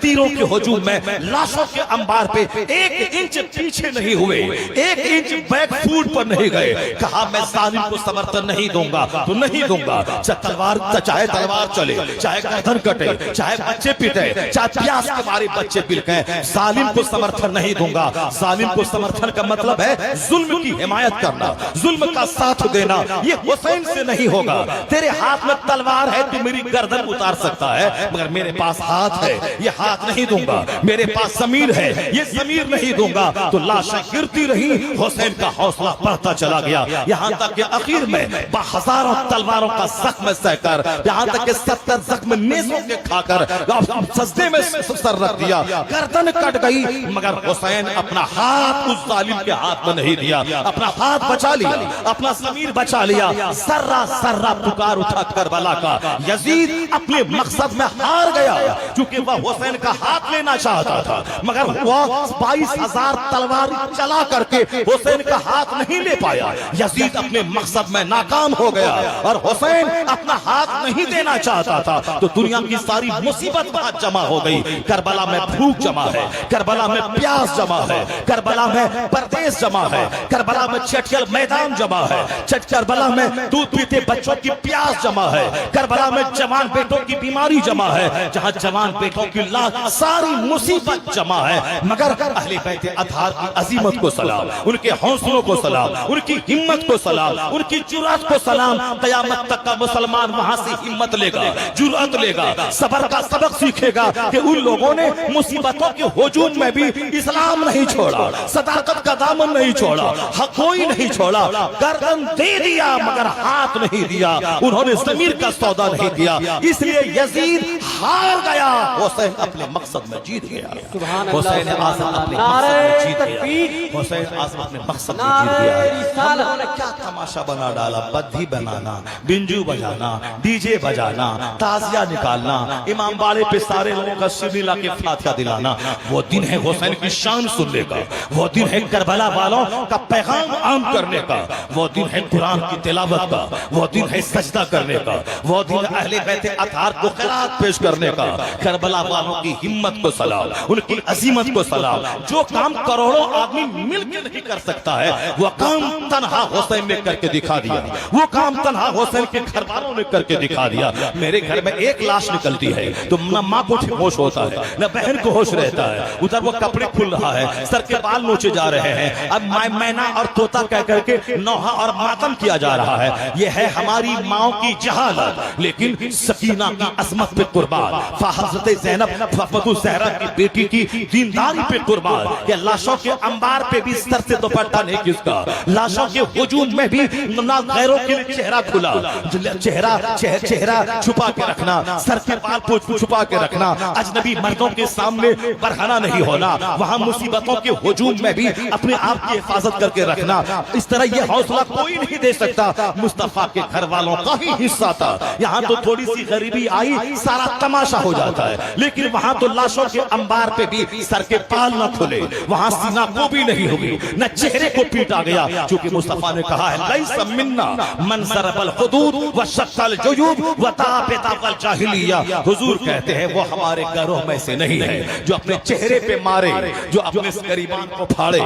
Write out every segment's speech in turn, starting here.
تیروں کے ہجوم میں، لاشوں کے انبار پہ 1 انچ پیچھے نہیں ہوئے، 1 انچ بیک فوٹ پر نہیں گئے. کہا میں ظالم کو سمرتھن نہیں دوں گا تو نہیں دوں گا، چاہے تلوار چلے، چاہے گردن کٹے، چاہے بچے پیٹے، چاہے پیاس کے مارے بچے پلکیں، ظالم کو سمرتھن نہیں دوں گا. ظالم کو سمرتھن کا مطلب ہے ظلم کی حمایت کرنا، ظلم کا ساتھ دینا. یہ حسین سے نہیں ہوگا. تیرے ہاتھ میں تلوار ہے تو میری گردن اتار سکتا ہے، مگر میرے پاس ہاتھ ہے، یہ ہاتھ نہیں دوں گا. میرے پاس ضمیر ہے، یہ ضمیر نہیں دوں گا. تو لاشیں گرتی رہی، حسین کا حوصلہ بڑھتا چلا گیا، یہاں تک کہ اخیر میں ہزاروں تلواروں کا زخم سہ کر، یہاں تک کہ 70 زخم نیزوں کے کھا کر سجدے میں سر رکھ دیا، گردن کٹ گئی. مگر حسین اپنا ہاتھ اس ظالم کے ہاتھ میں نہیں دیا، اپنا ہاتھ بچا لیا، اپنا ضمیر بچا لیا. ذرہ ذرہ پکار اٹھا کربلا کا. یزید اپنے مقصد میں ہار گیا، چونکہ وہ حسین کا ہاتھ لینا چاہتا تھا، مگر وہ 22,000 تلوار چلا کر کے حسین کا ہاتھ نہیں لے پایا. یزید اپنے مقصد میں ناکام ہو گیا اور حسین اپنا ہاتھ نہیں دینا چاہتا تھا. تو دنیا کی ساری مصیبت وہاں جمع ہو گئی. کربلا میں بھوک جمع ہے، کربلا میں پیاس جمع ہے، کربلا میں پردیس جمع ہے، کربلا میں چٹکل میدان جمع ہے، کربلا میں دودھ پیتے بچوں کی پیاس جمع ہے، کربلا میں جوان بیٹوں کی بیماری جمع ہے. جہاں جوان بیٹوں کی ساری مصیبت جمع ہے. مگر اہل بیت اطہار کی عظیمت کو سلام، ان کے حوصلوں کو سلام، ان کی ہمت کو سلام، ان کی جرأت کو سلام. قیامت تک کا مسلمان وہاں سے ہمت لے گا، جرأت لے گا، صبر کا سبق سیکھے گا کہ ان لوگوں نے مصیبتوں کے ہجوم میں بھی اسلام نہیں چھوڑا، صداقت کا دامن نہیں چھوڑا، حق کوئی نہیں چھوڑا. گردن دے دیا مگر ہاتھ نہیں دیا، انہوں نے ضمیر کا سودا نہیں دیا. اس لیے یزید ہار گیا، حسین اپنے مقصد میں جیت گیا. حسین اعظم اپنے مقصد میں جیت گیا، حسین اعظم اپنے مقصد میں جیت گیا. ہم لوگوں نے کیا تماشا بنا ڈالا، بدھی بنانا، بنجو بجانا، ڈی جے بجانا، تازیہ نکالنا، امام والے پہ سارے لوگوں کا سر ملا کے فاتحہ دلانا. وہ دن ہے حسین کی شان سننے کا، وہ دن ہے کربلا والوں کا پیغام عام کرنے کا، وہ دن ہے قرآن کی تلاوت کا، وہ دن ہے سجدہ کرنے کا، وہ دن اہل بیت اطہار کو خیرات پیش کرنے کا. کربلا والوں کی ہمت کو سلام، ان کی عظیمت کو سلام. جو کام کروڑوں آدمی مل کے نہیں کر سکتا ہے، وہ کام تنہا حسین نے کر کے دکھا دیا، وہ کام تنہا حسین کے گھر والوں نے کر کے دکھا دیا. میرے گھر میں ایک لاش نکلتی ہے تو نہ ماں کو ہوش ہوتا ہے نہ بہن کو ہوش رہتا ہے. ادھر وہ کپڑے کھل رہا ہے، سر کے بال نوچے جا رہے ہیں، اب مینا اور طوطا کہہ کر کے نوحہ اور ماتم کیا جا رہا ہے. یہ ہے ہماری ماں کی جہالت. لیکن سکینہ کی عظمت پہ قربان، حضرت زینب فاطمہ الزہرا کی بیٹی کی دینداری پہ قربان. کہ لاشوں کے انبار پہ بھی سر سے دوپٹہ نہیں کھسکا، لاشوں کے ہجوم میں بھی نہ غیروں کے لیے چہرہ کھلا، چہرہ چھپا کے رکھنا، سر کے بال چھپا کے رکھنا، اجنبی مردوں کے سامنے برہنہ نہیں ہونا، وہاں مصیبتوں کے ہجوم میں بھی اپنے آپ کی حفاظت کر کے رکھنا. اس طرح یہ حوصلہ کوئی نہیں دے سکتا. مصطفیٰ کے گھر والوں کا ہی حصہ تھا. یہاں تو تھوڑی سی غریبی آئی سارا تماشا ہو جاتا ہے، لیکن وہاں تو لاشوں کے انبار پہ بھی سر کے پال نہ کھلے، وہاں سینہ کو بھی نہیں ہوگی، نہ چہرے کو پیٹا گیا. چونکہ مصطفیٰ نے کہا ہے لیس منا من ضرب الحدود وشق الجیوب وطاب دعوی الجاہلیہ. حضور کہتے ہیں وہ ہمارے گھروں میں سے نہیں ہے جو اپنے چہرے پہ مارے، جو اپنے غریبان کو پھاڑے،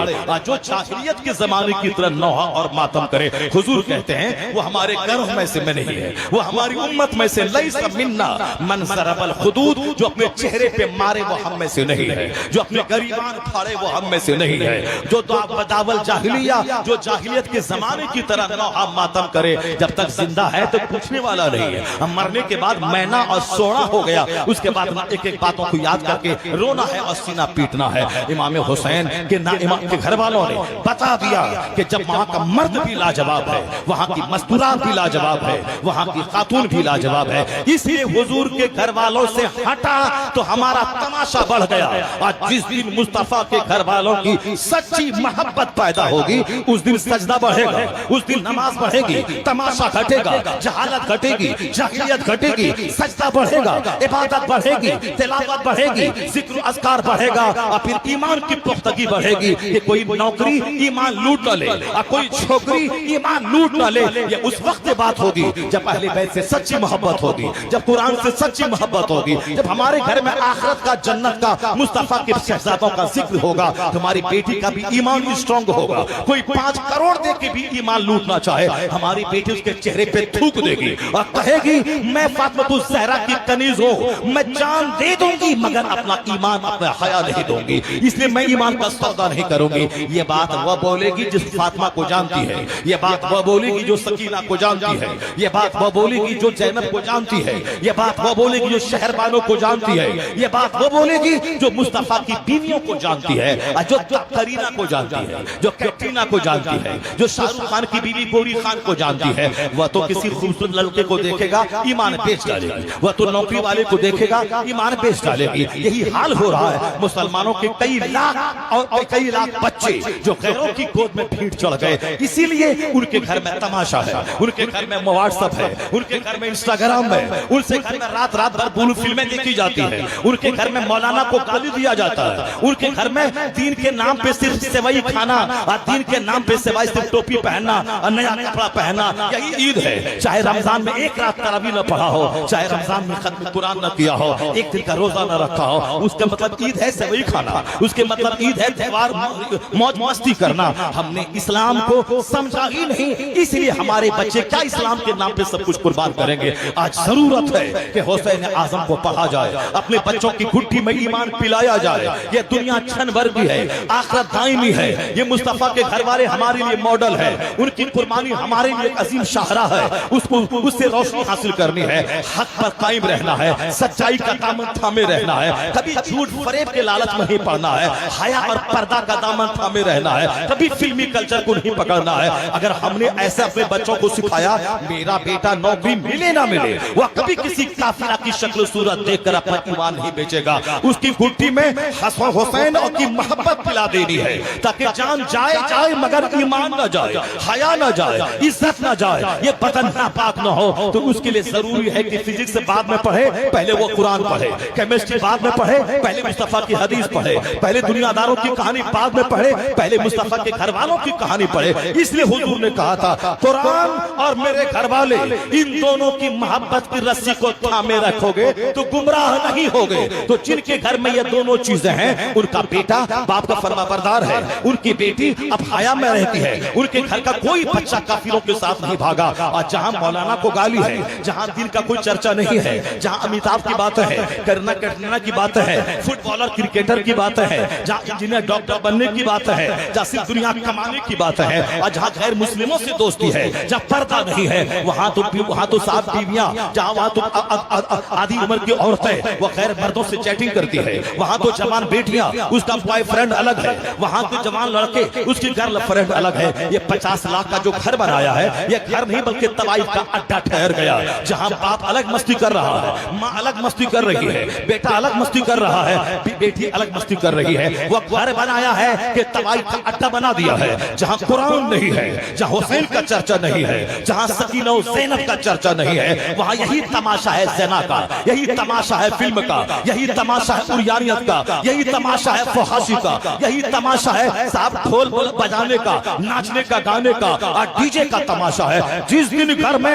جو جاہلیت کے زمانے کی طرح نوحہ اور ماتم کرے. حضور کہتے ہیں وہ ہمارے گھروں میں سے میں نہیں ہے، وہ ہماری امت میں سے لیس منا من ضرب الحدود، جو اپنے چہرے پہ مارے وہ ہم میں سے نہیں ہے، جو اپنے غریبان پھاڑے وہ ہم میں سے نہیں ہے، جو دعوی الجاہلیہ، جو جاہلیت کے زمانے کی طرح نوحہ ماتم کرے. جب تک زندہ ہے تو پوچھنے والا نہیں ہے، ہم مرنے کے بعد مینا اور سونا ہو گیا، اس کے بعد ایک ایک باتوں کو یاد کر کے رونا ہے اور سینہ پیٹنا ہے. امام حسین کے امام کے گھر والوں نے بتا دیا کہ جب وہاں کا مرد بھی لاجواب ہے، وہاں کی مستورات بھی لاجواب ہے، وہاں کی خاتون بھی لاجواب ہے، اس لیے حضور کے گھر والوں سے ہٹا تو ہمارا تماشا بڑھ گیا. آج جس دن مصطفیٰ کے گھر والوں کی سچی محبت پیدا ہوگی، اس دن سجدہ بڑھے گا، اس دن نماز بڑھے گی، تماشا گھٹے گا، جہالت گھٹے گی، جاہلیت گھٹے گی، سجدہ بڑھے گا، عبادت بڑھے گی، تلاوت بڑھے گی، ذکر و اذکار بڑھے گا، اور پھر ایمان کی پختگی بڑھے گی. کہ کوئی نوکری ایمان لوٹ نہ لے اور کوئی چھوکری ایمان لوٹ نہ لے. یہ اس وقت بات ہوگی جب اہل بیت سے سچی محبت ہوگی، جب قرآن سے سچی محبت ہوگی، جب جب ہمارے گھر میں آخرت کا، جنت کا، مصطفیٰ کے شہزادوں کا ذکر ہوگا تو ہماری بیٹی کا بھی ایمان اسٹرانگ ہوگا. کوئی 5 کروڑ دے کے بھی ایمان لوٹنا چاہے، ہماری بیٹی اس کے چہرے پہ تھوک دے گی اور کہے گی میں فاطمہ الزہرا کی کنیز ہوں، میں جان دے دوں گی مگر اپنا ایمان، اپنا حیا نہیں دوں گی، اس لیے میں ایمان کا سودا نہیں کروں گی. یہ بات وہ بولے گی جس فاطمہ کو جانتی ہے، یہ بات وہ بولے گی جو سکینہ کو جانتی ہے، یہ بات وہ بولے گی جو زینب کو جانتی ہے، یہ بات وہ بولے گی جو شہربانوں کو جانتی ہے، یہ بات وہ بولے گی جو مصطفیٰ کی بیویوں کو جانتی ہے، جو کرینہ کو جانتی ہے، جو کیٹرینہ کو جانتی ہے، جو شاہ رخ خان کی بیوی گوری خان کو جانتی ہے. وہ تو کسی خوبصورت لڑکے کو دیکھے گا ایمان بیچ ڈالے گی، وہ تو نوکری والے کو دیکھے گا ایمان بیچ ڈالے گی. یہی حال ہو رہا ہے مسلمانوں کے کئی لاکھ بچے جو غیروں کی گود میں بھیڑ چڑھ گئے، اسی لیے ان کے گھر میں تماشا ہے، ان کے گھر میں واٹس ایپ ہے، ان کے گھر میں انسٹاگرام ہے، ان سے گھر میں رات بھر بولو فلمیں دیکھی جاتی ہے، ان کے گھر میں مولانا کو گالی دیا جاتا ہے، ان کے گھر میں دین کے نام پہ صرف سیوئی کھانا اور دین کے نام پہ سوائے صرف ٹوپی پہننا اور نیا کپڑا پہننا. یہی عید ہے، چاہے رمضان میں ایک رات تراویح نہ پڑھا ہو، چاہے رمضان میں ختم قرآن نہ کیا ہو، ایک دن کا روزہ نہ رکھا ہو، اس کا مطلب عید ہے سیوئی کھانا، اس کے مطلب عید ہے تہوار موج مستی کرنا. ہم نے اسلام کو سمجھا ہی نہیں، اس لیے ہمارے بچے کیا اسلام کے نام پہ سب کچھ قربان کریں گے. آج ضرورت ہے کہ حسین اعظم کو پڑھا جائے، اپنے بچوں کی گھٹی میں ایمان پلایا جائے. یہ دنیا چھن بھر کی ہے، آخرت دائمی ہے. یہ مصطفیٰ کے گھر والے ہمارے لیے ماڈل ہے، ان کی قربانی ہمارے لیے ایک عظیم شاہراہ ہے. اس سے روشنی حاصل کرنی ہے، حق پر قائم رہنا ہے، سچائی کا دامن تھامے رہنا ہے، کبھی جھوٹ فریب کے لالچ میں نہیں پڑنا ہے، حیا اور پردہ کا دامن تھامے رہنا ہے، کبھی فلمی کلچر کو نہیں پکڑنا ہے. اگر ہم نے ایسے اپنے بچوں کو سکھایا، میرا بیٹا نوکری ملے نہ ملے وہ کبھی کسی کافرہ کی شکل و صورت دیکھ کر اپنا ایمان نہیں بیچے گا. اس کی گھٹی میں حسین اور کی محبت پلا دینی ہے تاکہ جان جائے مگر ایمان نہ جائے، حیا نہ جائے، عزت نہ جائے، یہ بدن ناپاک نہ ہو. تو اس کے لیے ضروری ہے کہ فزکس بعد میں پڑھے، پہلے وہ قرآن پڑھے، کیمسٹری بعد میں پڑھے، پہلے مصطفیٰ کی حدیث پڑھے، پہلے دنیا داروں کی کہانی بعد میں پڑھے، پہلے مصطفیٰ کے گھر والوں کی کہانی پڑھے. اس لیے حضور نے کہا تھا قرآن اور میرے گھر والے، ان دونوں کی محبت کی رسی کو تھامے رکھو گے تو گمراہ نہیں ہوگے. تو جن کے گھر میں یہ دونوں چیزیں ہیں، ان کا بیٹا باپ کا فرما بردار ہے، ان کی بیٹی اب حیا میں رہتی ہے، ان کے گھر کا کوئی بچہ کافروں کے ساتھ نہیں بھاگا. اور جہاں مولانا کو گالی ہے، جہاں دین کا کوئی چرچا نہیں ہے، جہاں امیتابھ کی باتیں ہیں، کیٹرینہ کی باتیں ہیں، فٹ بالر کرکٹر کی باتیں ہیں، جہاں انجینئر ڈاکٹر بننے کی باتیں ہیں، جہاں صرف دنیا کمانے کی باتیں ہیں، اور جہاں غیر مسلموں سے دوستی ہے، جہاں پردہ نہیں ہے، وہاں تو صاحب بیویاں، جہاں وہاں تو آدھی عمر کی عورتیں وہ غیر مردوں سے چیٹنگ کرتی ہے، وہاں تو جوان بیٹیاں اس کا بوائے فرینڈ الگ ہے، وہاں کے جوان لڑکے اس کی گرل فرینڈ الگ ہے. یہ 50 لاکھ کا جو گھر بنایا ہے، یہ گھر نہیں بلکہ تباہی کا اڈا ٹھہر گیا. جہاں باپ الگ مستی کر رہا ہے، ماں الگ مستی کر رہی ہے، بیٹا الگ مستی کر رہا ہے، بیٹی الگ مستی کر رہی ہے، وہ گھر بنایا ہے کہ تباہی کا اڈا بنا دیا ہے. جہاں قرآن نہیں ہے، جہاں حسین کا چرچا نہیں ہے، جہاں سکینہ و زینب کا چرچا نہیں ہے، وہاں یہی تماشا ہے زنا کا، یہی تماشا ہے فلم کا، یہی تماشا ہے عریانیت کا، یہی تماشا ہے فحاشی کا، یہی تماشا ہے صاحب ڈھول بجانے کا، ناچنے کا، گانے کا اور ڈی جے کا تماشا ہے. جس دن گھر میں